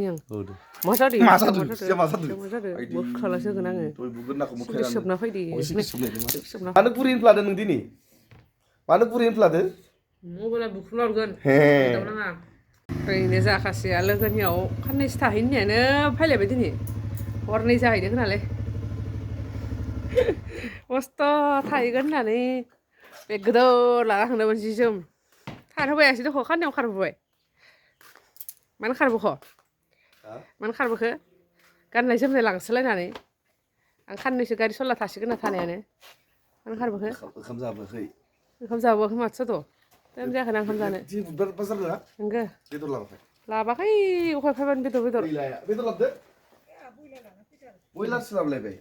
मा जादों मा जादों सिया मा जादों बोखालासो होगोन आङो दय बुगोन नाखौ मोखाय सोबना फैदो मानो बुरि होनफ्लादो नों दिनै मानो बुरि होनफ्लादो मबाइला बुख्रुबना हरगोन दाव नाङा ओरैनो जाखासेया लोगोनियाव खाननैसो थाहैनायानो फैलायबाय दिनै हरनै जाहैदों नालाय मस्थ' थाहैगोन होननानै बेग गिदिर लाना थांदोंमोन जि जोम खारहोबायासै दख' खान्नायाव खारबोबाय मानो खारबोख' मानो खारबोखो गाननाय जोमनाय लांसोलायनानै आं खाननैसो गारि सला थासिगोन होनना थानायानो मानो खारबोखो ओंखाम जाबोआखै ओंखाम जाबोआखै माथो जाद' टाइम जायाखै ना ओंखाम जानो दिनै बुधबार बाजार नङा नोंगो बेदर लाबोखै लाबाखै अफाय फैबानो बेदर बेदर लाबोदो बयलारसो लाबोलायबाय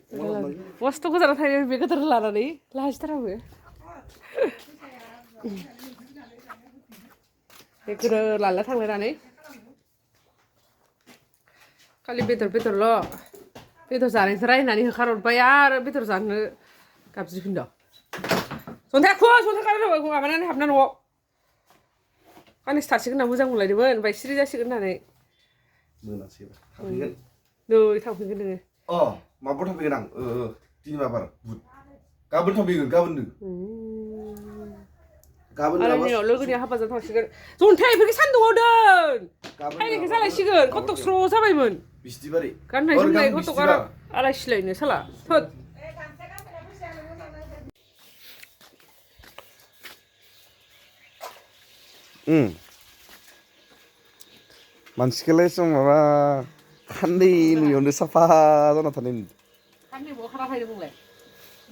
मस्थ' गोजानाव थायो बे गोदोर लानानै लाजिथाराबो बे गोदोर लाना थांलायनानै खालि बेदरल' बेदर जानायखौ रायनानै होखारहरबाय आरो बेदर जानो गाबज्रिफिनदों जन्थाय माबानानै हाबना न'आव खाननैसो थासिगोन होनना मोजां मोनलायदोंमोन ओमफ्राय सिरि जासिगोन होननानै मोनासैबा थांफिनगोन नै थांफिनगोन नोङो माबायाव थांफैगोन आं दिनै माबार बुध गाबोन थांफैगोन गाबोननो गाबोन आरो नैयाव लोगोनि हाबा जानो थांसिगोन जन्थाय बेफोरखौ सान्दुङाव दोन थायनायखौ जालायसिगोन खथ'क स्र' जाबायमोन बिस्थिबारै गाननाय जोमनाय खथ'क आरो आलाय सिलायनो साला थोद मानसिखौलाय जों माबा खान्दैनियावनो साफा जाना थानाय नुदों खाननै बहा खाना फैदों बुंलाय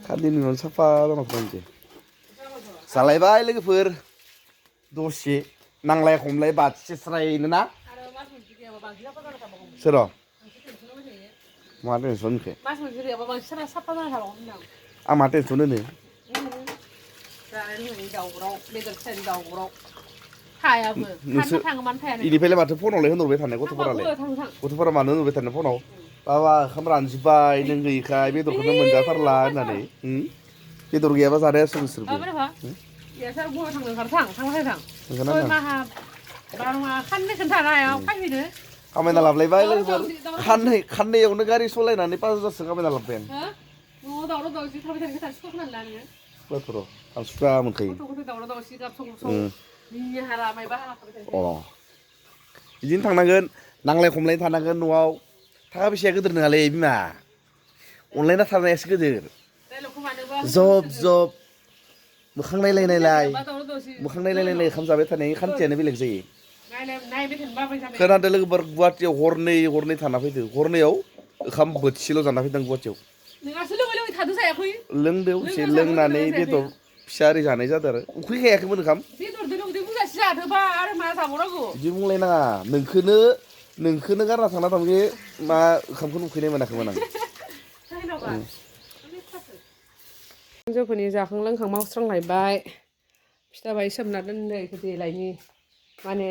खान्दैनियावनो साफा जाना थानाय जालायबाय लोगोफोर दसे नांलाय खमलाय बाथिसे स्रायनो ना सोर मा टेनसन होनखो मास मोनसे गैयाबा बांसिन साफा जाना थाबावगोन आं मा टेनसन होनो जानाय लोंनायनि दावराव बेदर फिसानि दावराव थायाबो नोंसोर थाङो मानो थाया इनिफ्रायलाय माथो फनावलाय होनहरबाय थानाय गथ'फोरा मानो होनहरबाय थानाय फनाव बाबा ओंखाम रानजोब्बाय नों गैयिखाय बेदरखौनो मोनजाथारला होननानै बेदर गैयाबा जानायासो नोंसोरबो खामायना लाबलायबाय लोगोफोर खाननैयावनो गारि सालायनानै 5,000सो खामायना लाबोबाय आं सुखा मोनखायो बिदिनो थांनांगोन नांलाय खमलाय थानांगोन न'आव थाखा फैसाया गिदिर नङालै बिमा अनलायना थानायासो गिदिर जब मोखां नायलाय ओंखाम जाबाय थानायनि खान्थियानो बेलेग जायो खोनादों लोगोफोर गुवाहाटियाव हरनै थाना फैदो हरनैयाव ओंखाम बोथिसेल' जाना फैदों गुवाहाटियाव लोंदो एसे लोंनानै बेदर फिसा ओरै जानाय जादों आरो उखैखायाखैमोन ओंखाम बिदि बुंलायनाङा नोंखोनो गारना थांना थांबे मा ओंखामखौनो उखैनाय मोनाखैमोन आं हिन्जावफोरनि जाखां लोंखां मावस्रांलायबाय फिथा बाय सोमना दोननायखौ देलायनि माने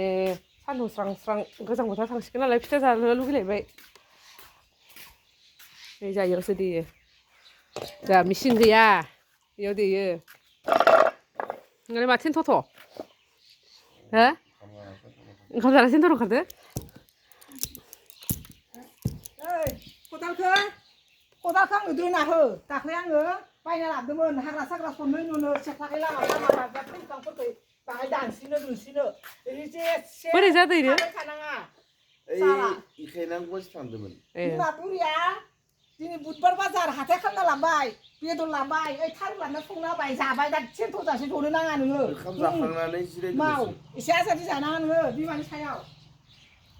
सान्दुं स्रां स्रां गोजां बोथोराव थांसिगोन नालाय फिथा जानो लुगैलायबाय नै जायगायावसो देयो जोंहा मेचिन गैया बेयाव देयो नोंलाय माथो थ'थ' हो ओंखाम जाना सेन्टाराव ओंखारदो खदालखौ आंनो दोना हो दाख्लै आङो बायना लाबोदोंमोन हाग्रा साग्रा सननै नुनो सेख्लाखै लामा बिफांफोरखै बाहाय दानस्रिनो दुनस्रिनो बोरै जादों थानाङा इखायनो आं गयसो थांदोंमोन बिमा बुरिया दिनै बुधबार बाजार हाथाय खालामना लांबाय बेदर लांबाय ओइ थारुन लांना संना होबाय जाबाय दा सेन्ट'जासे जनो नाङा नोङो ओंखाम जाखांनानै माव एसे आजादि जानाङा नोङो बिमानि सायाव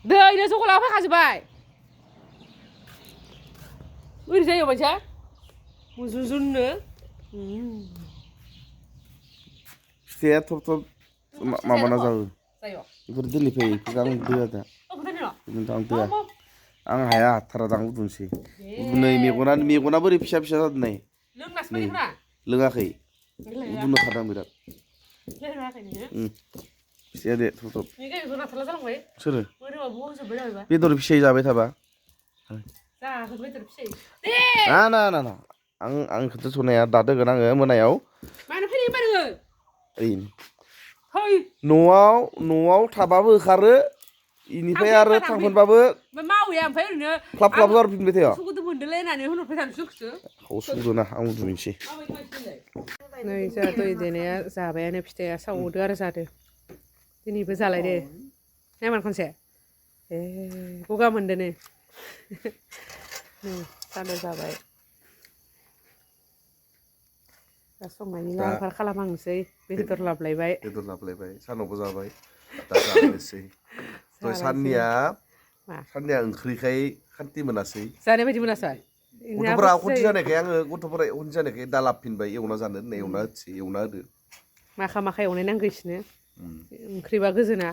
दैनो जग लाना फैखाजोब्बाय ओरै जायो मानसिया मुजुजुननो फिथाइया थब माबाना जायो बेफोर दिनै फै आं दोआ दा आं दोआ आं हाया हाथारा दा आं उदुंसै नै मेगना बोरै फिसा जादों नै लोङाखै उदुनो खादों बिराद फिथाइया दे थब सोरो बेदर फिसायै जाबाय थाबा ना आं खोन्थाथ'नो हाया दा दोगोन आङो मोनायाव न'आव थाबाबो होखारो इनिफ्राय आरो थांफिनबाबो मावैया ओमफ्राय ओरैनो क्लाब क्लाब जाफिनबाय थायो सुखुदो मोनदोलै होननानै होनहरबाय थानो सुखुसो उसुदोना आं उन्दुनोसै नै जोंहा दै देनाया जाबायानो फिथाइया सावदो आरो जादो दिनैबो जालायदो नायमान खनसे ए गगा मोनदोनो जानो जाबाय दा संनायनि लाहार फाहार खालामहांनोसै बेदर लाबलायबाय सानावबो जाबाय दा जानोसै दहाय साननिया ओंख्रिखाय खान्थि मोनासै जानाय बायदि मोनासै गथ'फोरा खनसे जानायखाय आङो गथ'फोरा खनसे जानायखाय दा लाबोफिनबाय एवना जानो होननाय एवना होदो माखा एवनाय नांगौ इसोरनो ओंख्रिबा गोजोना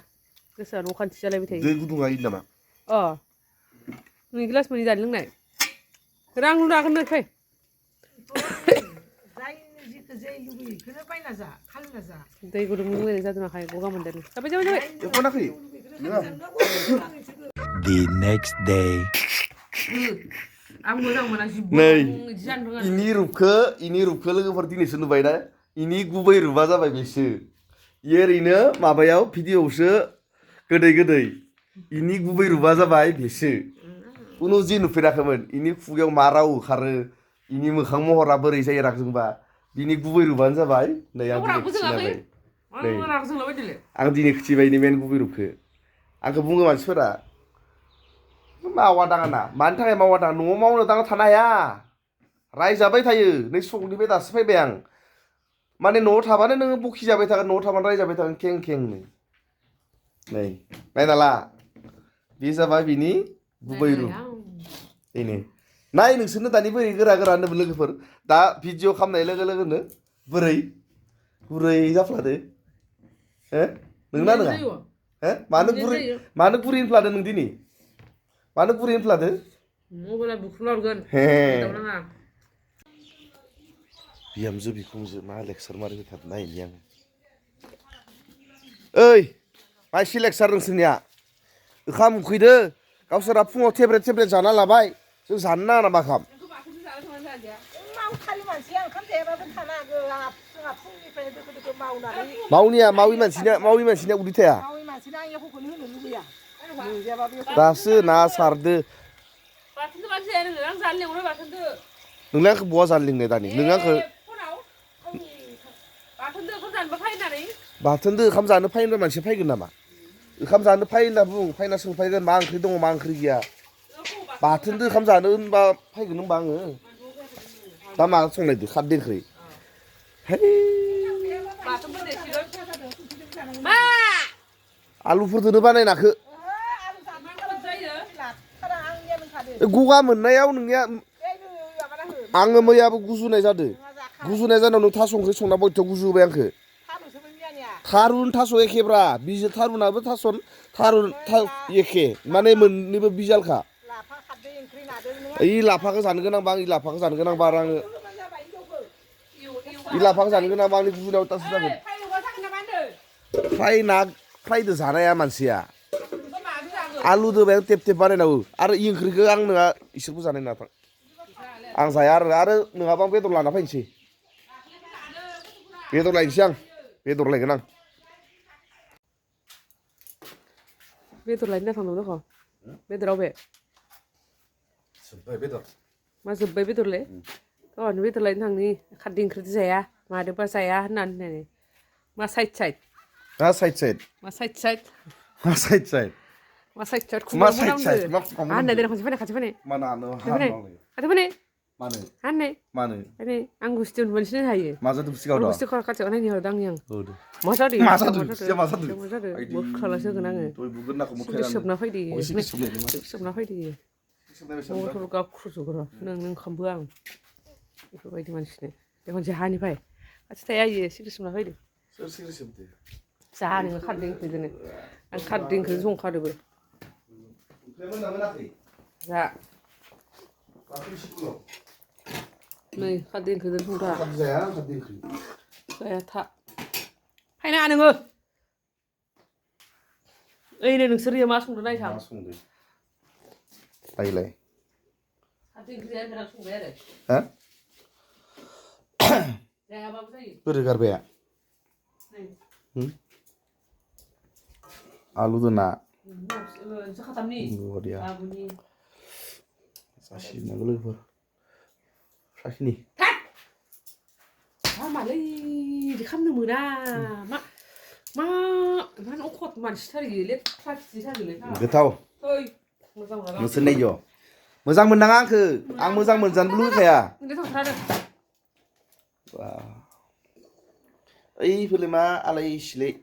गोसोआ न' खान्थि जालायबाय थायो दै गुदुङा होयो नामा अ नै गिलास मोननै जानो लोंनाय रां लुनो हागोन नो फै दै गुदुं लोंलायनाय जादों आखाय गगा मोनदों जाबाय एखनाखै The next day. आं मोजां मोना नै इनि रुपखो लोगोफोर दिनैसो नुबायना इनि गुबै रुपा जाबाय बेसो ओरैनो माबायाव भिडिअ'आवसो गोदै इनि गुबै रुपा जाबाय बेसो कुनु जि नुफेराखैमोन इनि खुगायाव मा राव ओंखारो इनि मोखां महरा बोरै जायो रागजोंबा बिनि गुबै रुपानो जाबाय नै आं दिनै खिथिलायबाय आं दिनै खिथिबाय इनि मेन गुबै रुपखो आंखौ बुङो मानसिफोरा मावा दाङा मानि थाखाय मावा दाङा न'आव मावनो दांना थानो हाया रायजाबाय थायो नै सकनिफ्राय दासो फैबाय आं माने न'आव थाबानो नोङो बखि जाबाय थागोन न'आव थाबानो रायजाबाय थागोन खेंनो नै नायना ला बे जाबाय बिनि गुबै रुप बेनो नाय नोंसोरनो दानि बोरै गोरा होनदोंमोन लोगोफोर दा भिडिअ खालामनाय लोगो लोगोनो बोरै गुरै जाफ्लादो नोंना नङा मानो गुरै होनफ्लादो नों दिनै मानो गुरै होनफ्लादो मबाइला बुख्रुबना हरगोन बिहामजो बिखुनजो मा लेक्सार मारि होथार नायनि आं ओइ मा एसे लेक्सार नोंसोरनिया ओंखाम उखैदो गावसोरा फुङाव टेब्लेट जाना लाबाय जों जानो नाङा नामा ओंखाम मावि मानसिनिया उदै थाया दासो ना सारदो नोंलाय आंखौ बहा जानो लिंनाय दानि नों आंखौ बाथोनदो ओंखाम जानो फै होनबा मानसिया फैगोन नामा ओंखाम जानो फै होनना बुं फैना सोंफैगोन मा ओंख्रि दङ मा ओंख्रि गैया बाथोनदो ओंखाम जानो होनबा फैगोन होनबा आङो दा मा संनायदो खारदै ओंख्रि आलुफोरदोनो बानायनाखो गगा मोननायाव नोंनिया आङो मैयाबो गुजुनाय जादों नों थास' ओंख्रि संना बयथ' गुजुहोबाय आंखो थारुन थास' एखेब्रा बिजो थारुनाबो थारुन एखे माने मोननैबो बिजालखा ओइ लाफाखौ जानो गोनांबा आं लाफाखौ जानो गोनांबा आरो आङो इ लाफाखौ जानो गोनांबा आंनि गुजुनायाव तासो जागोन फ्रायदो जानाया मानसिया आलुदो बे टेप बानायनांगौ आरो इ ओंख्रिखौ आं नोंहा इसोरबो जानाय नङा आं जाया आरो नङाबा आं बेदर लाना फैनोसै बेदर लायनोसै आं बेदर लायगोन आं बेदर लायनो थांदों दख' बेदराव बे मा जोब्बाय बेदरलै गावहानो बेदर लायनो थांनि खारदै ओंख्रिजों जाया मादोबा जाया होननानै मा साइड खुगा हाननाय देनां खाथि फैनाय मानो आं गुस्थियाव मोनसिनो हायो मा जादों सिगाङाव गुस्थि खाथियाव नायनो हरदों आंनि आं मा जादों मोखालासो होगोन आङो सोबना फैदो मटर गाख्रुजोबो नों ओंखामबो आं बेफोरबायदि मानसिनो बे खनसे हानिफ्राय खाथि थाया इयो सिरि सोबना फैदो जाहा नोङो खारदै ओंख्रिजोंनो आं खारदै ओंख्रिजों संखादोबो जा नै खारदै ओंख्रिजों संथा जाया था फायनाङा नोङो ओइनो नोंसोर मा संदों नायथां आइलाय खारदै ओंख्रि जाया संबाय आरो जायाबाबो जायो बोरै गारबाया आलुदो ना 사카담니. 어디야? 아버니. 사시나 그러고 사시니 아 말래 이제 감는 뭐나 마 나는 옷만 스타일이 렛 플라스틱 사길래 그타오 어이 무슨 거야 무슨 내요 모장 문낭아 그앙 모장 문잔 블루카야 근데 더 잘해 와 에이 풀리마 알아이 실레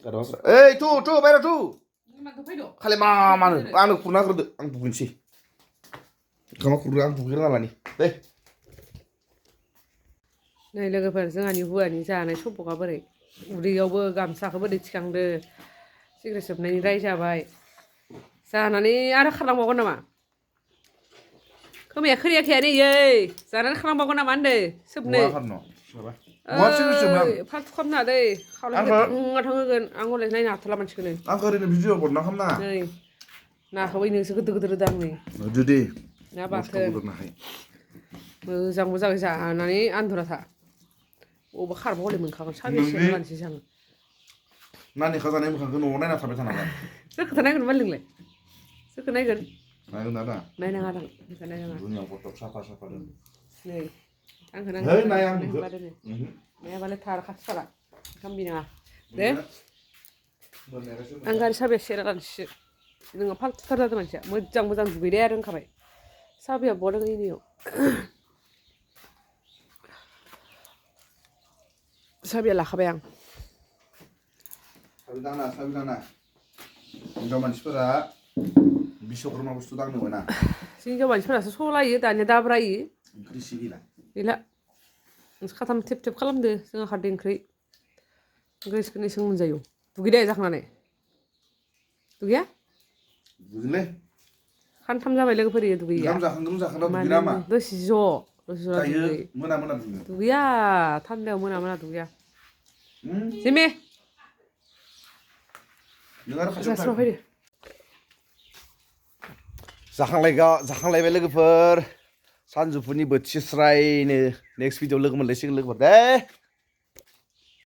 가로서 에이 투 바이라 투 이만 더 패줘 칼레 마마는 아는 구나 그러드 앙 부근시 가마 구르 앙 부기라 나라니 네 नै लोगोफोर जोंहानि हुवानि जानाय समखा बोरै उदैयावबो गामसाखौ बोरै थिखांदो सिगारेट सोबनायनि राय जाबाय जानानै आरो खारलांबावगोन नामा खोमाया खोरियाखैयानो इयै जानानै खारलांबावगोन नामा होनदो सोबनो 뭐 하노 뭐 찍을 수 없나 फाल्थु खालामना दै खावलायखौ थाङा होगोन आं हले नायनो हाथारला मानसिखौनो 안 거리는 비디오 볼나 함나 नै नाखौबो नोंसो गोदो गोदो दां नै 주디 ना बाथोन मोजां मोजाङै जानानै आन्धुरा था अबा खारबा हले मोनखागोन साबेसे मानसि जानो 나니 가자네 뭐 그거 오나나 타베 타나 सोरखौ नायगोन मा नोंलाय सोरखौ नायगोन 나이고 나다 नायनाङा दां बेखौ नायनाङा 눈이 보통 사파사파는 नै आंखौ है नाया आं नायाबालाय थार खाथिथारा ओंखाम बिनाङा दे आं गारि साबिया सेरा लानोसो नोङो फाल्थुथार जादों मानसिया मोजां मोजां दुगैनाया रोंखाबाय साबिया बहा दङ इनियाव साबिया लाखाबाय आं 사비다나 인간 만시퍼라 미쇼그로마 부스도 당는 거나 जोंनि मानसिफोरासो सलायो दानिया दाब्रायो 그리시기라 गैला नोंसो खाथाम थेब थेब खालामदो जोंहा खारदै ओंख्रि ओंख्रि सों मोनजायो दुगैदो जाखांनानै दुगैया 무슨래 खानथाम जाबाय लोगोफोर इयो दुगैया 감 자칸 두기라마 दसे दसे ज' 자유 दुगै 뭐나 두기 दुगैया थान्दायाव मोना दुगैया जिमे 너랑 같이 जास्र' फैदो जाखांलायबाय लोगोफोर सानजौफुनि बोथिस्रायनो नेक्स्ट भिडिअ लोगो मोनलायसिगोन लोगोफोर दे